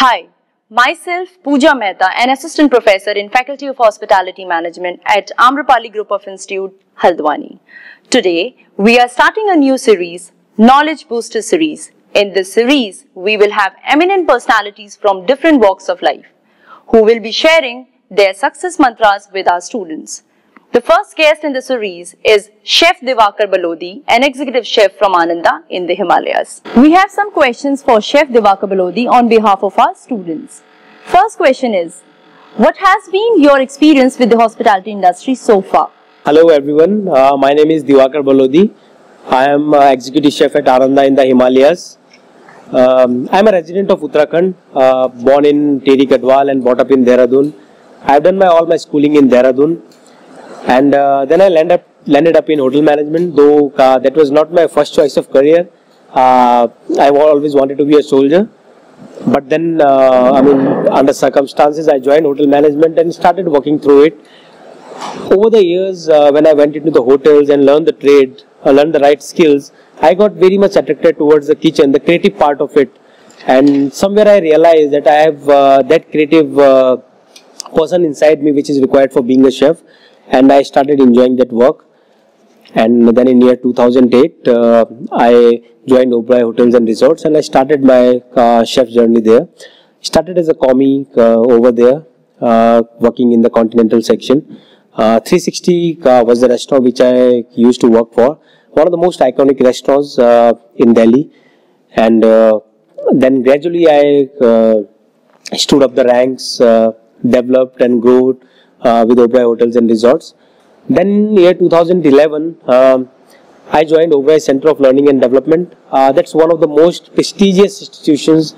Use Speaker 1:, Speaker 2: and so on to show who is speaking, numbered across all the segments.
Speaker 1: Hi, myself Pooja Mehta, an assistant professor in Faculty of Hospitality Management at Amrapali Group of Institute, Haldwani. Today, we are starting a new series, Knowledge Booster Series. In this series, we will have eminent personalities from different walks of life who will be sharing their success mantras with our students. The first guest in the series is Chef Diwakar Balodi, an executive chef from Ananda in the Himalayas. We have some questions for Chef Diwakar Balodi on behalf of our students. First question is, what has been your experience with the hospitality industry so far?
Speaker 2: Hello everyone, my name is Diwakar Balodi. I am executive chef at Ananda in the Himalayas. I am a resident of Uttarakhand, born in Teri Gadwal and brought up in Dehradun. I have done all my schooling in Dehradun. And then I landed up in hotel management, though that was not my first choice of career. I always wanted to be a soldier. But then, under circumstances, I joined hotel management and started working through it. Over the years, when I went into the hotels and learned the trade, learned the right skills, I got very much attracted towards the kitchen, the creative part of it. And somewhere I realized that I have that creative person inside me which is required for being a chef. And I started enjoying that work. And then in year 2008, I joined Oberoi Hotels and Resorts and I started my chef journey there. Started as a commie over there, working in the continental section. 360 was the restaurant which I used to work for. One of the most iconic restaurants in Delhi. And then gradually I stood up the ranks, developed and grew with Oberoi Hotels and Resorts. Then in year 2011, I joined Oberoi Center of Learning and Development. That's one of the most prestigious institutions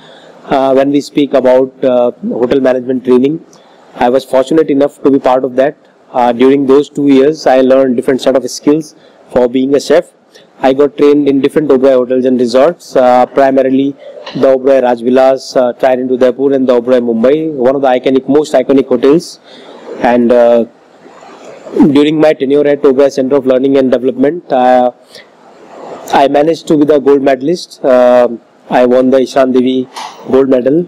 Speaker 2: when we speak about hotel management training. I was fortunate enough to be part of that. During those 2 years, I learned different set of skills for being a chef. I got trained in different Oberoi Hotels and Resorts, primarily the Oberoi Rajvilas, Trident Udaipur and the Oberoi Mumbai, one of the most iconic hotels. And during my tenure at Oberoi Center of Learning and Development, I managed to be the gold medalist. I won the Ishan Devi gold medal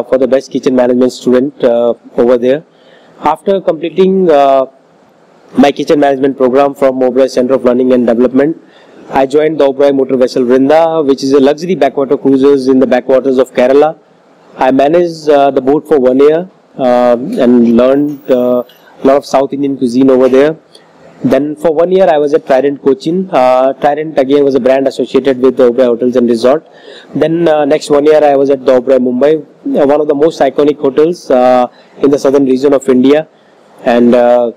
Speaker 2: for the best kitchen management student over there. After completing my kitchen management program from Oberoi Center of Learning and Development, I joined the Oberoi Motor Vessel Vrinda, which is a luxury backwater cruises in the backwaters of Kerala. I managed the boat for 1 year. And learned a lot of South Indian cuisine over there. Then for 1 year I was at Trident Cochin. Trident again was a brand associated with the Oberoi Hotels and Resort. Then next 1 year I was at the Oberoi Mumbai, one of the most iconic hotels in the southern region of India. And I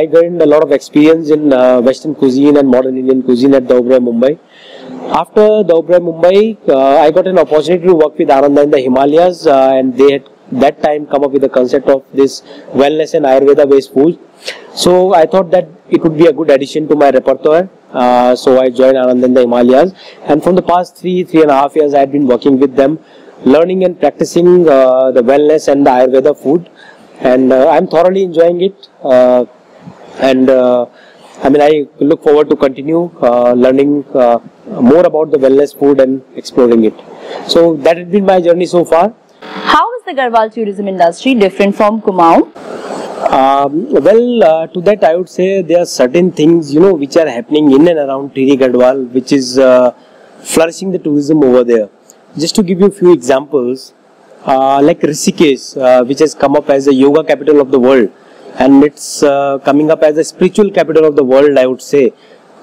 Speaker 2: gained a lot of experience in Western cuisine and modern Indian cuisine at the Oberoi Mumbai. After the Oberoi Mumbai, I got an opportunity to work with Ananda in the Himalayas, and they had that time come up with the concept of this wellness and Ayurveda based food. So I thought that it would be a good addition to my repertoire. So I joined Ananda in the Himalayas, and from the past 3.5 years I had been working with them, learning and practicing the wellness and the Ayurveda food, and I'm thoroughly enjoying it. I look forward to continue learning more about the wellness food and exploring it. So that has been my journey so far.
Speaker 1: How is the Garhwal tourism industry different from Kumaon?
Speaker 2: To that I would say there are certain things which are happening in and around Teri Gadwal, which is flourishing the tourism over there. Just to give you a few examples, like Rishikesh, which has come up as a yoga capital of the world, and it's coming up as a spiritual capital of the world, I would say.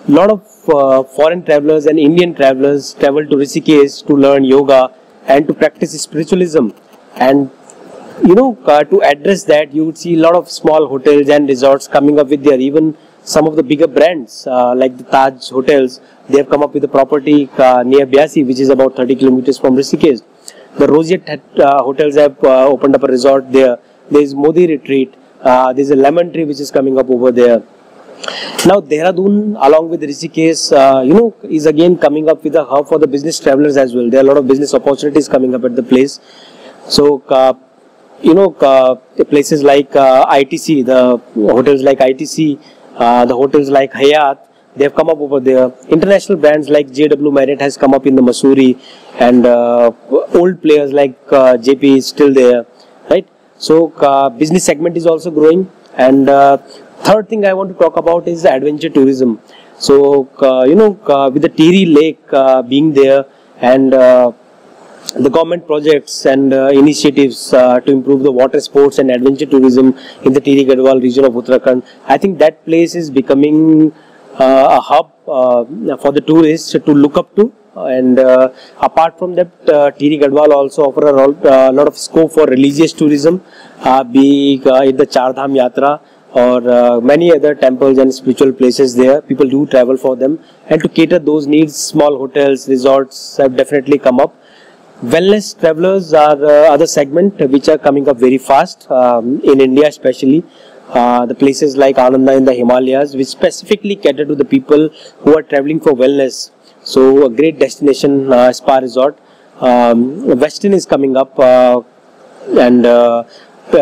Speaker 2: A lot of foreign travelers and Indian travelers travel to Rishikesh to learn yoga and to practice spiritualism. And to address that, you would see a lot of small hotels and resorts coming up with even some of the bigger brands like the Taj hotels. They have come up with a property near Byasi, which is about 30 kilometers from Rishikesh. The Roseate hotels have opened up a resort there. There is Modi Retreat. There is a lemon tree which is coming up over there. Now Dehradun along with Rishikesh, is again coming up with a hub for the business travelers as well. There are a lot of business opportunities coming up at the place. So, places like ITC, the hotels like ITC, the hotels like Hayat, They have come up over there. International brands like JW Marriott has come up in the Missouri, and old players like JP is still there, right? So business segment is also growing. And third thing I want to talk about is adventure tourism. So with the Tiri Lake being there, and the government projects and initiatives to improve the water sports and adventure tourism in the Tiri Gadwal region of Uttarakhand, I think that place is becoming a hub for the tourists to look up to. And apart from that, Tiri Gadwal also offer a lot of scope for religious tourism, be in the Char Dham Yatra or many other temples and spiritual places there. People do travel for them, and to cater those needs, small hotels, resorts have definitely come up. Wellness travelers are other segment which are coming up very fast in India, especially the places like Ananda in the Himalayas, which specifically cater to the people who are traveling for wellness. So a great destination, spa resort. Western is coming up, and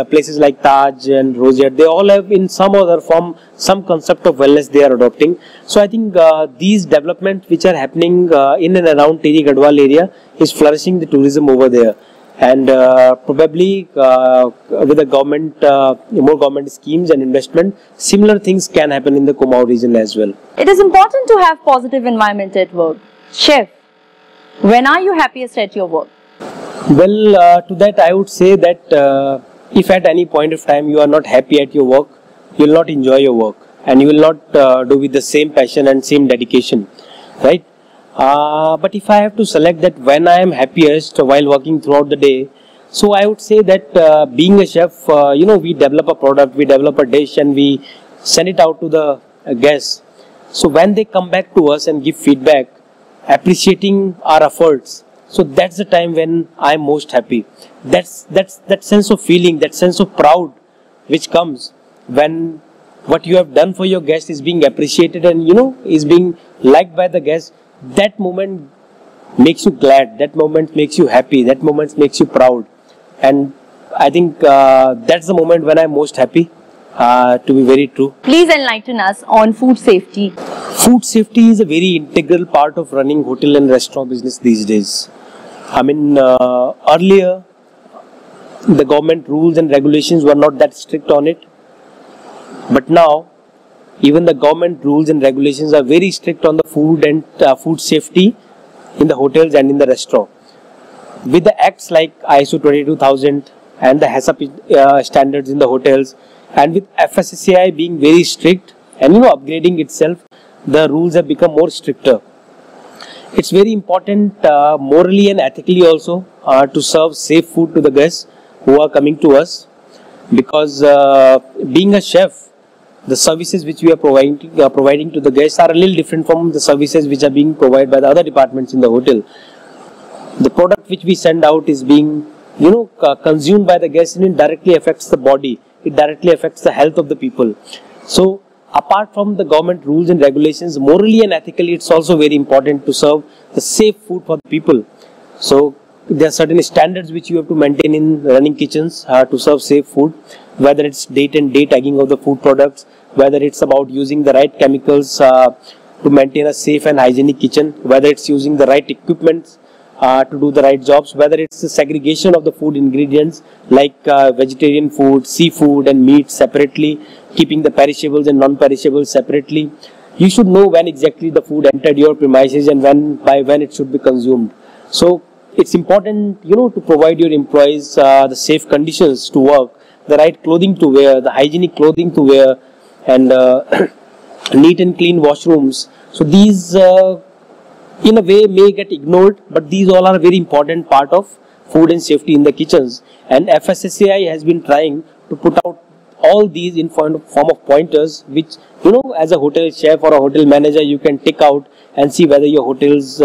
Speaker 2: places like Taj and Rosette, they all have in some other form some concept of wellness they are adopting. So I think these developments which are happening in and around Tiri Gadwal area is flourishing the tourism over there. And probably with the government, more government schemes and investment, similar things can happen in the Kumaon region as well.
Speaker 1: It is important to have positive environment at work. Chef, when are you happiest at your work?
Speaker 2: Well, to that I would say that if at any point of time you are not happy at your work, you will not enjoy your work, and you will not do with the same passion and same dedication, right? But if I have to select that when I am happiest while working throughout the day, so I would say that being a chef, we develop a product, we develop a dish, and we send it out to the guests. So when they come back to us and give feedback, appreciating our efforts, so that's the time when I'm most happy. That's that sense of feeling, that sense of proud which comes when what you have done for your guest is being appreciated and is being liked by the guest. That moment makes you glad, that moment makes you happy, that moment makes you proud. And I think that's the moment when I'm most happy, to be very true.
Speaker 1: Please enlighten us on food safety.
Speaker 2: Food safety is a very integral part of running hotel and restaurant business these days. I mean, earlier the government rules and regulations were not that strict on it, but now even the government rules and regulations are very strict on the food and food safety in the hotels and in the restaurant. With the acts like ISO 22000 and the HACCP standards in the hotels, and with FSSAI being very strict and upgrading itself, the rules have become more stricter. It's very important morally and ethically also to serve safe food to the guests who are coming to us, because being a chef, the services which we are providing to the guests are a little different from the services which are being provided by the other departments in the hotel. The product which we send out is being consumed by the guests, and it directly affects the body, it directly affects the health of the people. So apart from the government rules and regulations, morally and ethically it's also very important to serve the safe food for the people. So there are certain standards which you have to maintain in running kitchens to serve safe food, whether it's date and day tagging of the food products, whether it's about using the right chemicals to maintain a safe and hygienic kitchen, whether it's using the right equipment to do the right jobs, whether it's the segregation of the food ingredients like vegetarian food, seafood and meat separately, keeping the perishables and non-perishables separately. You should know when exactly the food entered your premises and by when it should be consumed. So it's important, to provide your employees the safe conditions to work, the right clothing to wear, the hygienic clothing to wear, and neat and clean washrooms. So these in a way may get ignored, but these all are a very important part of food and safety in the kitchens. And FSSAI has been trying to put out all these in form of pointers, which as a hotel chef or a hotel manager you can tick out and see whether your hotels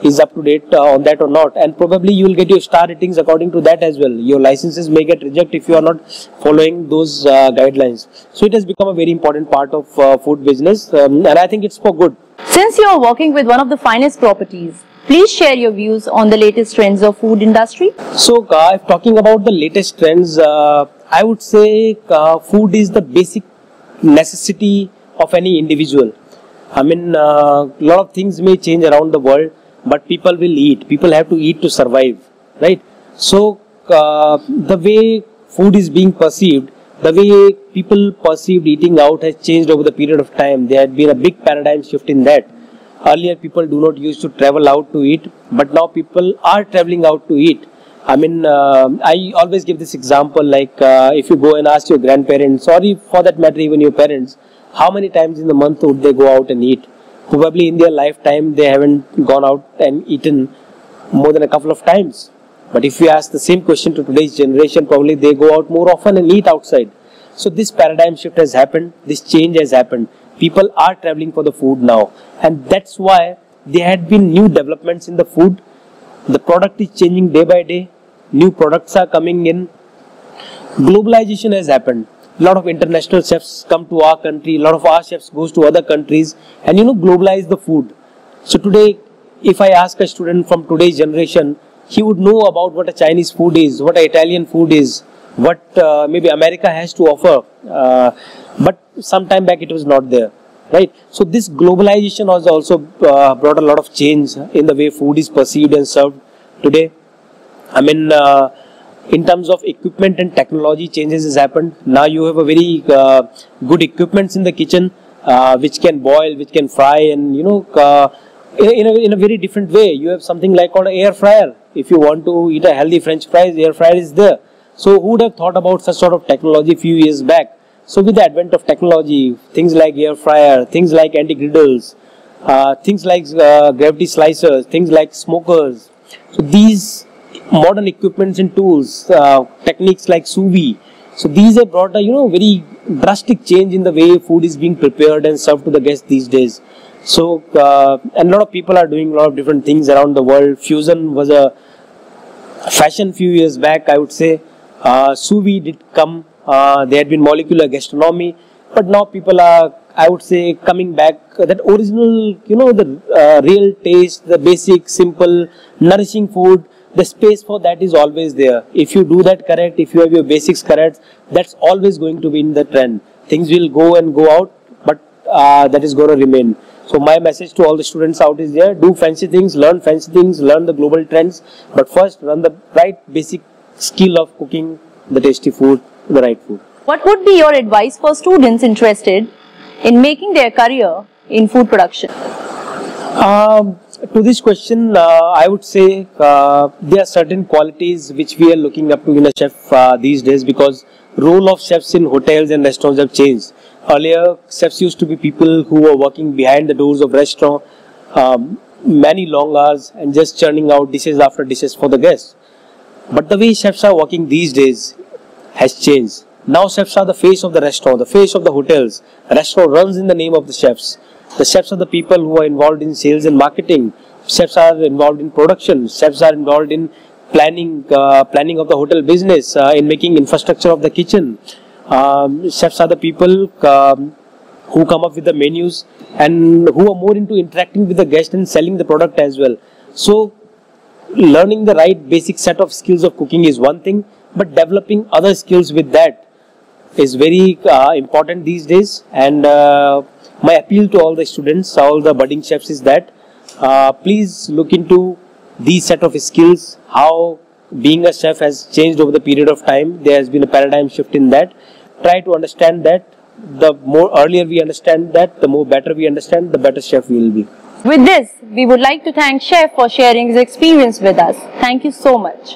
Speaker 2: is up to date on that or not, and probably you will get your star ratings according to that as well. Your licenses may get rejected if you are not following those guidelines. So it has become a very important part of food business, and I think it's for good.
Speaker 1: Since you are working with one of the finest properties, please share your views on the latest trends of food industry.
Speaker 2: So if talking about the latest trends, I would say food is the basic necessity of any individual. I mean, lot of things may change around the world, but people will eat. People have to eat to survive, right? So, the way food is being perceived, the way people perceived eating out has changed over the period of time. There had been a big paradigm shift in that. Earlier, people do not used to travel out to eat, but now people are traveling out to eat. I mean, I always give this example, like if you go and ask your grandparents, or for that matter even your parents, how many times in the month would they go out and eat? Probably in their lifetime they haven't gone out and eaten more than a couple of times. But if we ask the same question to today's generation, probably they go out more often and eat outside. So this paradigm shift has happened, this change has happened. People are traveling for the food now, and that's why there had been new developments in the food. The product is changing day by day. New products are coming in. Globalization has happened. A lot of international chefs come to our country. A lot of our chefs goes to other countries and globalize the food. So today, if I ask a student from today's generation, he would know about what a Chinese food is, what an Italian food is, what maybe America has to offer. But some time back it was not there, right? So this globalization has also brought a lot of change in the way food is perceived and served today. I mean, in terms of equipment and technology, changes has happened. Now you have a very good equipments in the kitchen, which can boil, which can fry, and in a very different way. You have something like called an air fryer. If you want to eat a healthy French fries, air fryer is there. So who would have thought about such sort of technology a few years back? So with the advent of technology, things like air fryer, things like anti-griddles, things like gravity slicers, things like smokers. So these modern equipments and tools, techniques like sous vide. So these have brought a very drastic change in the way food is being prepared and served to the guests these days. So and a lot of people are doing a lot of different things around the world. Fusion was a fashion few years back, I would say. Sous vide did come. There had been molecular gastronomy, but now people are, I would say, coming back. That original, the real taste, the basic, simple, nourishing food. The space for that is always there. If you do that correct, if you have your basics correct, that's always going to be in the trend. Things will go and go out, but that is going to remain. So my message to all the students out is there: do fancy things, learn the global trends, but first run the right basic skill of cooking the tasty food, the right food.
Speaker 1: What would be your advice for students interested in making their career in food production?
Speaker 2: To this question, I would say there are certain qualities which we are looking up to in a chef these days, because role of chefs in hotels and restaurants have changed. Earlier, chefs used to be people who were working behind the doors of restaurant, many long hours, and just churning out dishes after dishes for the guests. But the way chefs are working these days has changed. Now chefs are the face of the restaurant, the face of the hotels. The restaurant runs in the name of the chefs. The chefs are the people who are involved in sales and marketing. Chefs are involved in production. Chefs are involved in planning of the hotel business, in making infrastructure of the kitchen. Chefs are the people who come up with the menus and who are more into interacting with the guest and selling the product as well. So learning the right basic set of skills of cooking is one thing, but developing other skills with that is very important these days. And my appeal to all the students, all the budding chefs, is that please look into these set of skills, how being a chef has changed over the period of time. There has been a paradigm shift in that. Try to understand that. The more earlier we understand that, the more better we understand, the better chef we will be.
Speaker 1: With this, we would like to thank Chef for sharing his experience with us. Thank you so much.